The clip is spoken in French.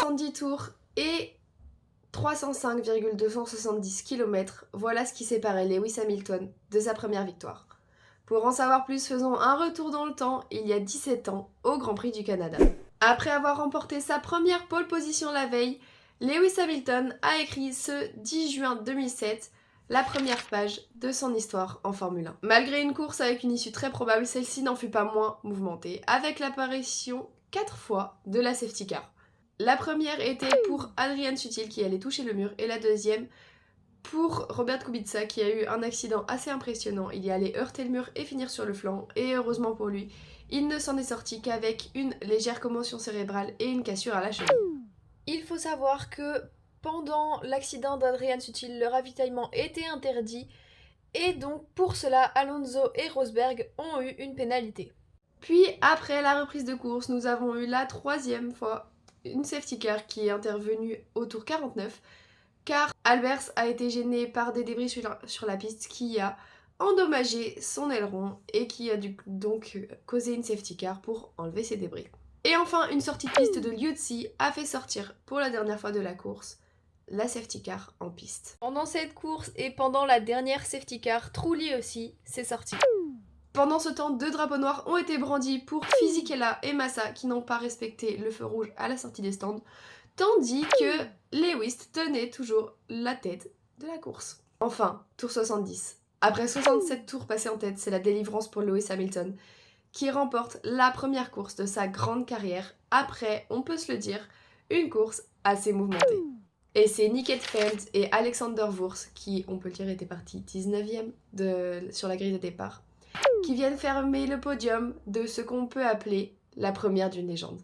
70 tours et 305,270 km, voilà ce qui séparait Lewis Hamilton de sa première victoire. Pour en savoir plus, faisons un retour dans le temps, il y a 17 ans, au Grand Prix du Canada. Après avoir remporté sa première pole position la veille, Lewis Hamilton a écrit ce 10 juin 2007 la première page de son histoire en Formule 1. Malgré une course avec une issue très probable, celle-ci n'en fut pas moins mouvementée, avec l'apparition 4 fois de la safety car. La première était pour Adrian Sutil qui allait toucher le mur, et la deuxième pour Robert Kubica qui a eu un accident assez impressionnant. Il y allait heurter le mur et finir sur le flanc, et heureusement pour lui, il ne s'en est sorti qu'avec une légère commotion cérébrale et une cassure à la cheville. Il faut savoir que pendant l'accident d'Adrian Sutil, le ravitaillement était interdit, et donc pour cela, Alonso et Rosberg ont eu une pénalité. Puis après la reprise de course, nous avons eu la troisième fois une safety car qui est intervenue au tour 49, car Albers a été gêné par des débris sur la piste qui a endommagé son aileron et qui a donc causé une safety car pour enlever ces débris. Et enfin, une sortie de piste de Liuzzi a fait sortir pour la dernière fois de la course la safety car en piste. Pendant cette course et pendant la dernière safety car, Trulli aussi s'est sorti. Pendant ce temps, 2 drapeaux noirs ont été brandis pour Fisichella et Massa qui n'ont pas respecté le feu rouge à la sortie des stands, tandis que Lewis tenait toujours la tête de la course. Enfin, tour 70. Après 67 tours passés en tête, c'est la délivrance pour Lewis Hamilton qui remporte la première course de sa grande carrière après, on peut se le dire, une course assez mouvementée. Et c'est Nick Heidfeld et Alexander Wurz, qui, on peut le dire, étaient partis 19e sur la grille de départ, qui viennent fermer le podium de ce qu'on peut appeler la première d'une légende.